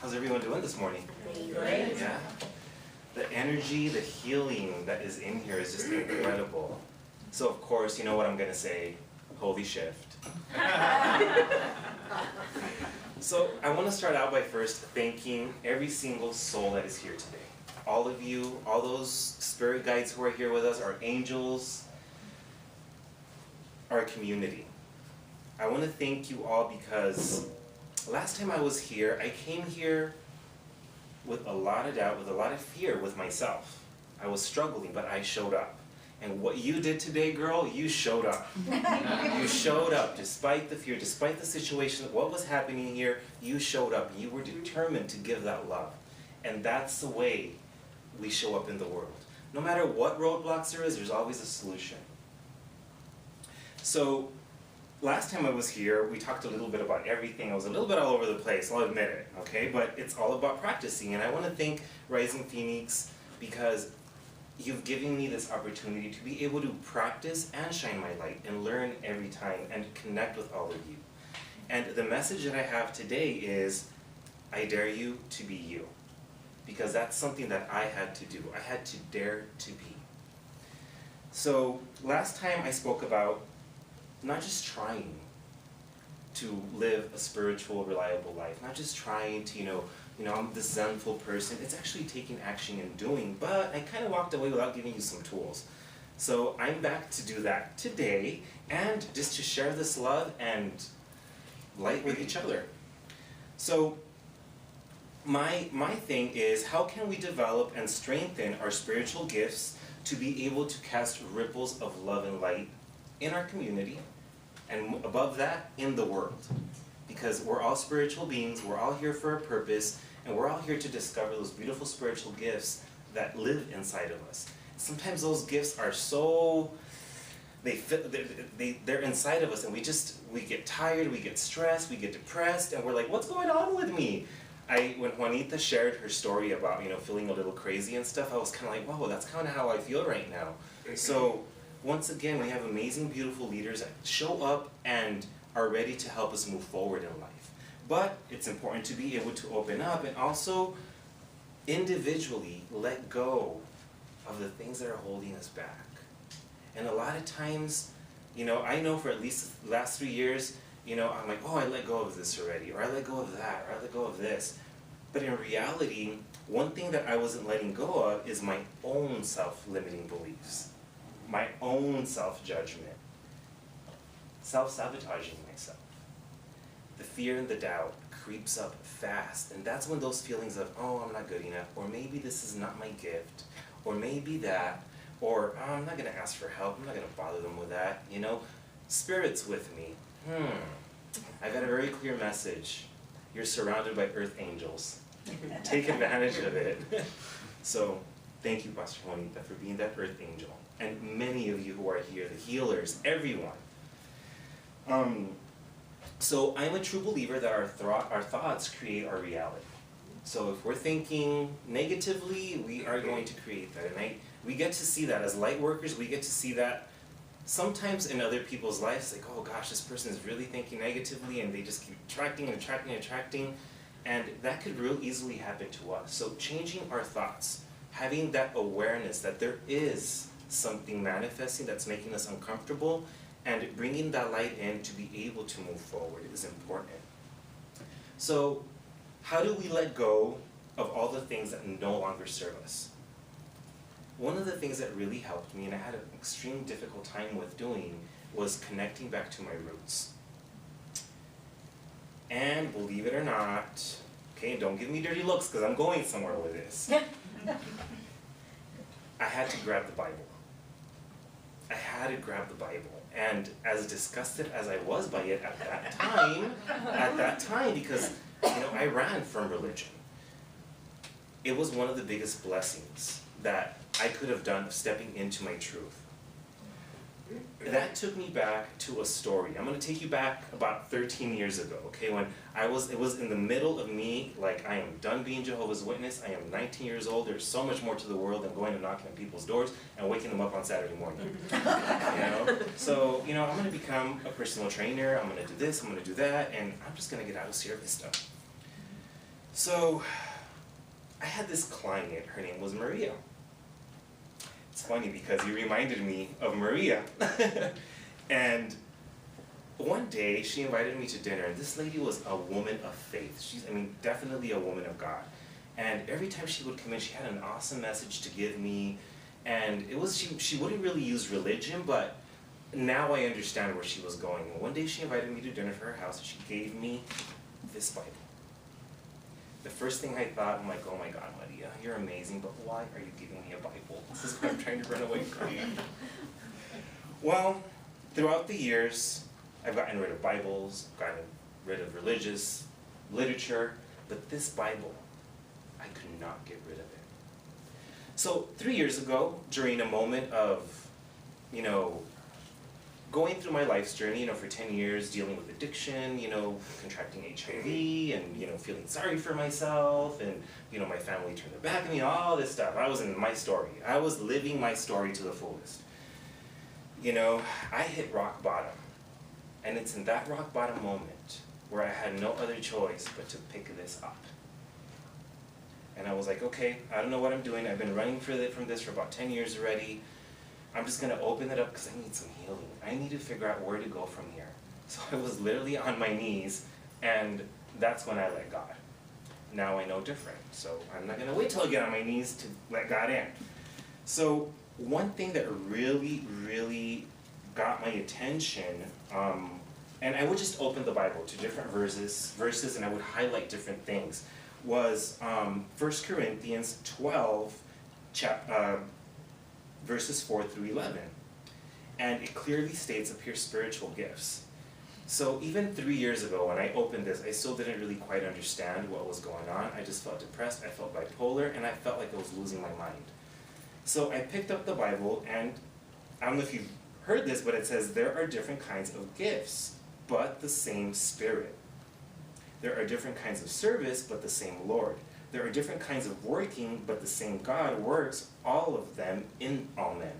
How's everyone doing this morning? Great. Yeah. The energy, the healing that is in here is just incredible. So of course, you know what I'm going to say, holy shift. So I want to start out by first thanking every single soul that is here today. All of you, all those spirit guides who are here with us, our angels, our community. I want to thank you all because last time I was here, I came here with a lot of doubt, with a lot of fear with myself. I was struggling, but I showed up. And what you did today, girl, you showed up. You showed up despite the fear, despite the situation, what was happening here, you showed up. You were determined to give that love. And that's the way we show up in the world. No matter what roadblocks there is, there's always a solution. So, last time I was here, we talked a little bit about everything. I was a little bit all over the place, I'll admit it, okay? But it's all about practicing. And I want to thank Rising Phoenix because you've given me this opportunity to be able to practice and shine my light and learn every time and connect with all of you. And the message that I have today is, I dare you to be you. Because that's something that I had to do. I had to dare to be. So last time I spoke about not just trying to live a spiritual, reliable life, not just trying to, I'm this zenful person. It's actually taking action and doing, but I kind of walked away without giving you some tools. So I'm back to do that today and just to share this love and light with each other. So my thing is, how can we develop and strengthen our spiritual gifts to be able to cast ripples of love and light in our community, and above that, in the world? Because we're all spiritual beings, we're all here for a purpose, and we're all here to discover those beautiful spiritual gifts that live inside of us. Sometimes those gifts are so, they're inside of us, and we get tired, we get stressed, we get depressed, and we're like, what's going on with me? When Juanita shared her story about, feeling a little crazy and stuff, I was kind of like, whoa, that's kind of how I feel right now. So, once again, we have amazing, beautiful leaders that show up and are ready to help us move forward in life. But it's important to be able to open up and also individually let go of the things that are holding us back. And a lot of times, I know for at least the last 3 years, I'm like, oh, I let go of this already, or I let go of that, or I let go of this. But in reality, one thing that I wasn't letting go of is my own self-limiting beliefs, my own self-judgment, self-sabotaging myself. The fear and the doubt creeps up fast, and that's when those feelings of, oh, I'm not good enough, or maybe this is not my gift, or maybe that, or oh, I'm not going to ask for help, I'm not going to bother them with that, Spirit's with me. I got a very clear message. You're surrounded by earth angels. Take advantage of it. So, thank you, Pastor Juanita, for being that earth angel. And many of you who are here, the healers, everyone. So, I'm a true believer that our thoughts create our reality. So, if we're thinking negatively, we are going to create that. And we get to see that as light workers, we get to see that sometimes in other people's lives, like, oh gosh, this person is really thinking negatively, and they just keep attracting, and that could real easily happen to us. So changing our thoughts, having that awareness that there is something manifesting that's making us uncomfortable, and bringing that light in to be able to move forward is important. So how do we let go of all the things that no longer serve us? One of the things that really helped me, and I had an extreme difficult time with doing, was connecting back to my roots. And believe it or not, okay, don't give me dirty looks because I'm going somewhere with this. I had to grab the Bible. I had to grab the Bible. And as disgusted as I was by it at that time, because I ran from religion, it was one of the biggest blessings that I could have done of stepping into my truth. That took me back to a story. I'm going to take you back about 13 years ago, okay, when it was in the middle of me, like, I am done being Jehovah's Witness, I am 19 years old, there's so much more to the world than going and knocking on people's doors and waking them up on Saturday morning, So, I'm going to become a personal trainer, I'm going to do this, I'm going to do that, and I'm just going to get out of service stuff. So I had this client, her name was Maria. It's funny because you reminded me of Maria. And one day she invited me to dinner, and this lady was a woman of faith. She's, definitely a woman of God. And every time she would come in, she had an awesome message to give me. And it was, she wouldn't really use religion, but now I understand where she was going. And one day she invited me to dinner for her house, and she gave me this Bible. The first thing I thought, I'm like, oh my God, Maria, you're amazing, but why are you giving me a Bible? This is what I'm trying to run away from. Well, throughout the years, I've gotten rid of Bibles, gotten rid of religious literature, but this Bible, I could not get rid of it. So 3 years ago, during a moment of, going through my life's journey, for 10 years, dealing with addiction, contracting HIV, and, feeling sorry for myself, and, my family turned their back on me, all this stuff. I was in my story. I was living my story to the fullest. I hit rock bottom. And it's in that rock bottom moment where I had no other choice but to pick this up. And I was like, okay, I don't know what I'm doing. I've been running from this for about 10 years already. I'm just going to open it up because I need some healing. I need to figure out where to go from here. So I was literally on my knees, and that's when I let God. Now I know different. So I'm not going to wait till I get on my knees to let God in. So one thing that really, really got my attention, and I would just open the Bible to different verses, and I would highlight different things, was 1 Corinthians 12, verses 4 through 11. And it clearly states up here spiritual gifts. So even 3 years ago when I opened this, I still didn't really quite understand what was going on. I just felt depressed, I felt bipolar, and I felt like I was losing my mind. So I picked up the Bible, and I don't know if you've heard this, but it says there are different kinds of gifts, but the same Spirit. There are different kinds of service, but the same Lord. There are different kinds of working, but the same God works all of them in all men.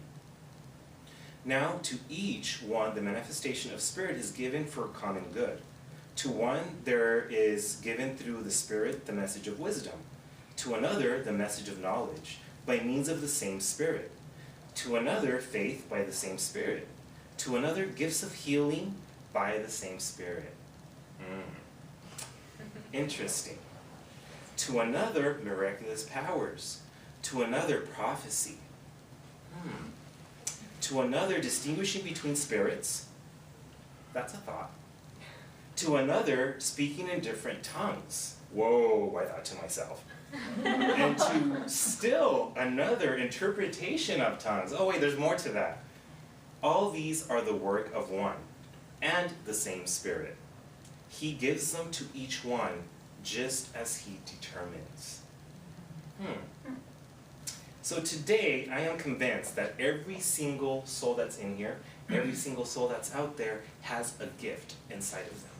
Now, to each one, the manifestation of Spirit is given for common good. To one, there is given through the Spirit the message of wisdom. To another, the message of knowledge, by means of the same Spirit. To another, faith by the same Spirit. To another, gifts of healing by the same Spirit. Interesting. To another, miraculous powers. To another, prophecy. To another, distinguishing between spirits. That's a thought. To another, speaking in different tongues. Whoa, I thought to myself. And to still another, interpretation of tongues. Oh wait, there's more to that. All these are the work of one and the same Spirit. He gives them to each one just as he determines. So today, I am convinced that every single soul that's in here, every single soul that's out there, has a gift inside of them.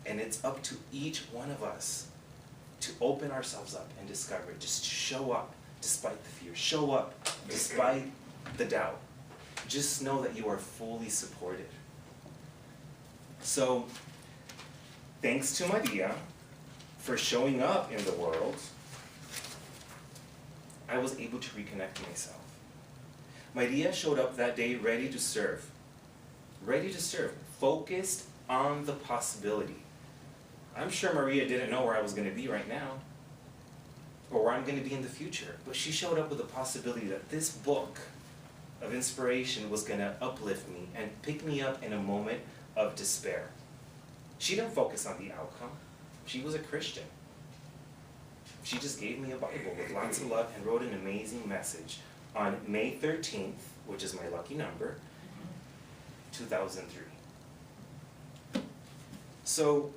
And it's up to each one of us to open ourselves up and discover it. Just show up despite the fear. Show up despite the doubt. Just know that you are fully supported. So, thanks to Maria for showing up in the world, I was able to reconnect myself. Maria showed up that day ready to serve. Ready to serve. Focused on the possibility. I'm sure Maria didn't know where I was going to be right now, or where I'm going to be in the future, but she showed up with the possibility that this book of inspiration was going to uplift me and pick me up in a moment of despair. She didn't focus on the outcome. She was a Christian. She just gave me a Bible with lots of love and wrote an amazing message on May 13th, which is my lucky number, 2003. So,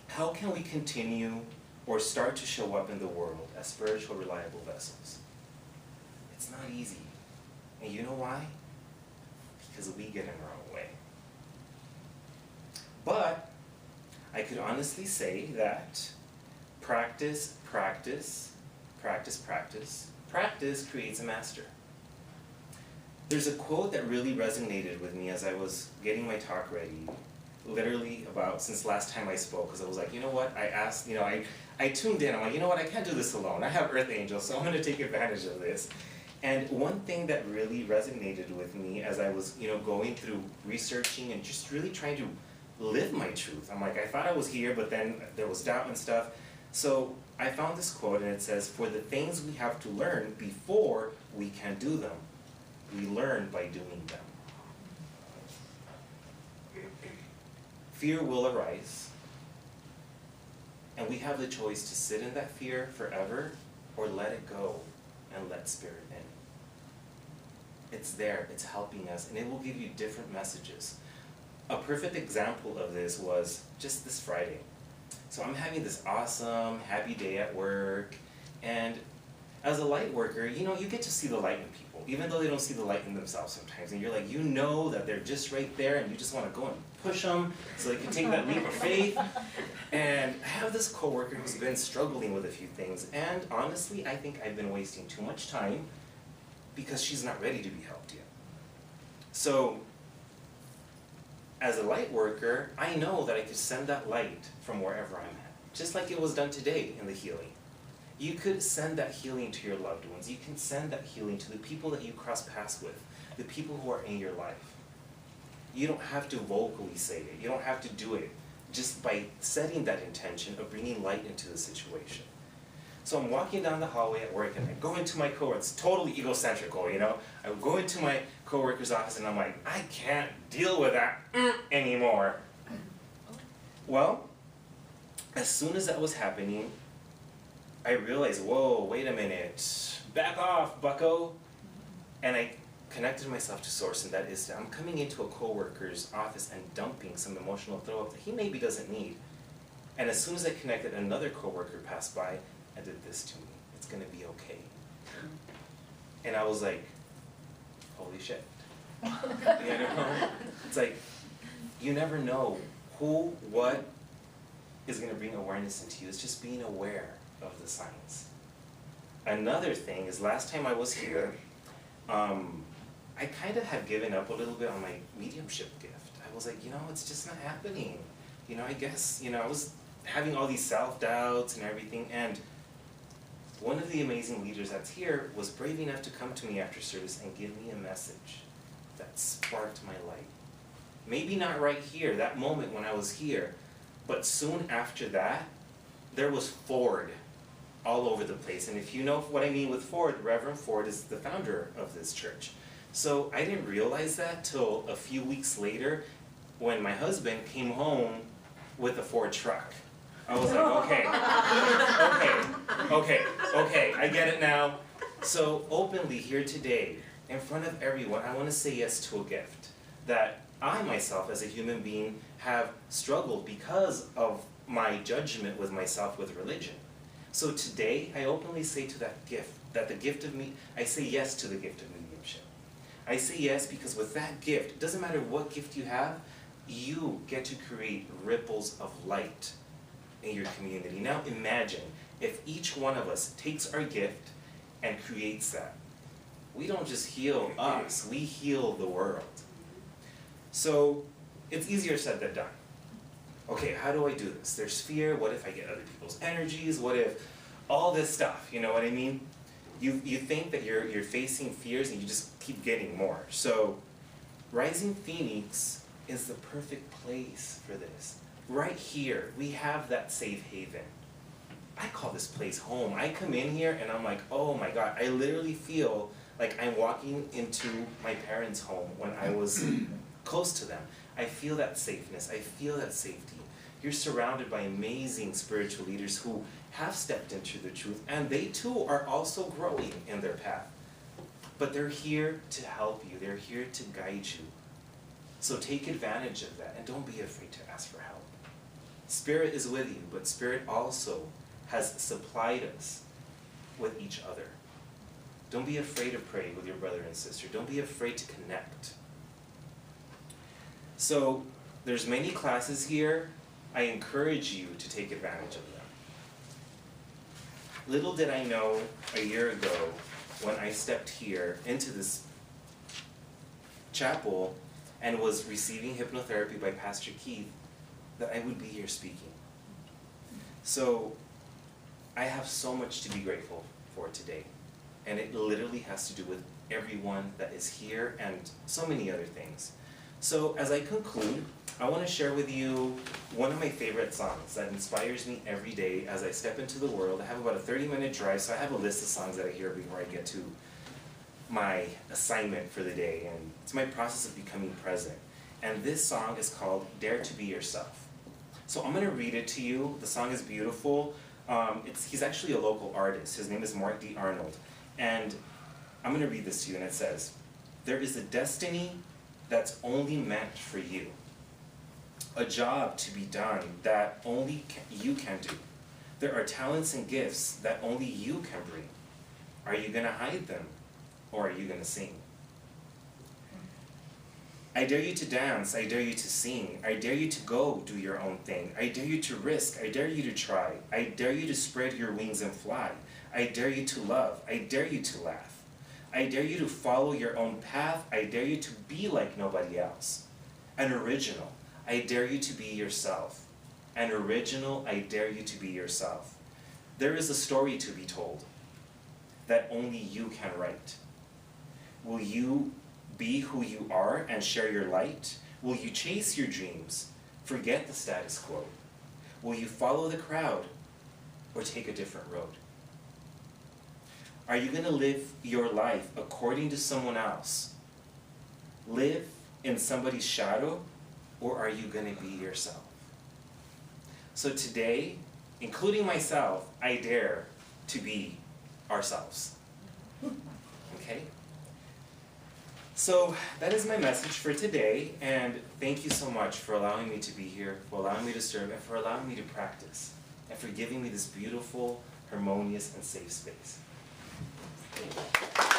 how can we continue or start to show up in the world as spiritual, reliable vessels? It's not easy. And you know why? Because we get in our own way. But I could honestly say that practice creates a master. There's a quote that really resonated with me as I was getting my talk ready, literally about since last time I spoke, because I was like, you know what, I asked, I tuned in, I'm like, you know what, I can't do this alone. I have Earth Angels, so I'm going to take advantage of this. And one thing that really resonated with me as I was, going through researching and just really trying to live my truth. I'm like, I thought I was here, but then there was doubt and stuff. So I found this quote, and it says, "For the things we have to learn before we can do them, we learn by doing them." Fear will arise, and we have the choice to sit in that fear forever or let it go and let Spirit in. It's there, it's helping us, and it will give you different messages. A perfect example of this was just this Friday. So I'm having this awesome, happy day at work, and as a light worker, you get to see the light in people, even though they don't see the light in themselves sometimes. And you're like, that they're just right there, and you just want to go and push them so they can take that leap of faith. And I have this coworker who's been struggling with a few things, and honestly, I think I've been wasting too much time because she's not ready to be helped yet. So, as a light worker, I know that I could send that light from wherever I'm at, just like it was done today in the healing. You could send that healing to your loved ones. You can send that healing to the people that you cross paths with, the people who are in your life. You don't have to vocally say it. You don't have to do it just by setting that intention of bringing light into the situation. So I'm walking down the hallway at work, and I go into my coworker. It's totally egocentrical, I go into my coworker's office, and I'm like, I can't deal with that anymore. Well, as soon as that was happening, I realized, whoa, wait a minute, back off, bucko. And I connected myself to source, and that is that I'm coming into a coworker's office and dumping some emotional throw-up that he maybe doesn't need. And as soon as I connected, another coworker passed by and did this to me. It's gonna be okay. And I was like, holy shit. It's like, you never know who, what is gonna bring awareness into you. It's just being aware of the signs. Another thing is, last time I was here, I kind of had given up a little bit on my mediumship gift. I was like, it's just not happening. I guess, I was having all these self-doubts and everything, and one of the amazing leaders that's here was brave enough to come to me after service and give me a message that sparked my light. Maybe not right here, that moment when I was here, but soon after that, there was Ford all over the place. And if you know what I mean with Ford, Reverend Ford is the founder of this church. So I didn't realize that till a few weeks later when my husband came home with a Ford truck. I was like, okay, I get it now. So openly here today, in front of everyone, I want to say yes to a gift that I myself as a human being have struggled because of my judgment with myself with religion. So today, I openly say to that gift, that the gift of me, I say yes to the gift of mediumship. I say yes because with that gift, it doesn't matter what gift you have, you get to create ripples of light in your community. Now imagine if each one of us takes our gift and creates that. We don't just heal us, we heal the world. So it's easier said than done. Okay, how do I do this? There's fear. What if I get other people's energies? What if all this stuff, you know what I mean? You think that you're facing fears and you just keep getting more. So Rising Phoenix is the perfect place for this. Right here, we have that safe haven. I call this place home. I come in here and I'm like, oh my God, I literally feel like I'm walking into my parents' home when I was close to them. I feel that safeness, I feel that safety. You're surrounded by amazing spiritual leaders who have stepped into the truth, and they too are also growing in their path. But they're here to help you, they're here to guide you. So take advantage of that, and don't be afraid to ask for help. Spirit is with you, but Spirit also has supplied us with each other. Don't be afraid to pray with your brother and sister. Don't be afraid to connect. So there's many classes here. I encourage you to take advantage of them. Little did I know a year ago when I stepped here into this chapel and was receiving hypnotherapy by Pastor Keith, that I would be here speaking. So I have so much to be grateful for today, and it literally has to do with everyone that is here and so many other things. So as I conclude, I want to share with you one of my favorite songs that inspires me every day as I step into the world. I have about a 30-minute drive, so I have a list of songs that I hear before I get to my assignment for the day, and it's my process of becoming present. And this song is called Dare to Be Yourself. So I'm going to read it to you. The song is beautiful. He's actually a local artist. His name is Mark D. Arnold. And I'm going to read this to you, and it says, "There is a destiny that's only meant for you. A job to be done that only you can do. There are talents and gifts that only you can bring. Are you going to hide them, or are you going to sing? I dare you to dance, I dare you to sing, I dare you to go do your own thing, I dare you to risk, I dare you to try, I dare you to spread your wings and fly, I dare you to love, I dare you to laugh, I dare you to follow your own path, I dare you to be like nobody else. An original, I dare you to be yourself. An original, I dare you to be yourself. There is a story to be told that only you can write. Will you be who you are and share your light? Will you chase your dreams, forget the status quo? Will you follow the crowd or take a different road? Are you going to live your life according to someone else? Live in somebody's shadow, or are you going to be yourself? So today, including myself, I dare to be ourselves. Okay? So that is my message for today, and thank you so much for allowing me to be here, for allowing me to serve, and for allowing me to practice, and for giving me this beautiful, harmonious, and safe space. Thank you.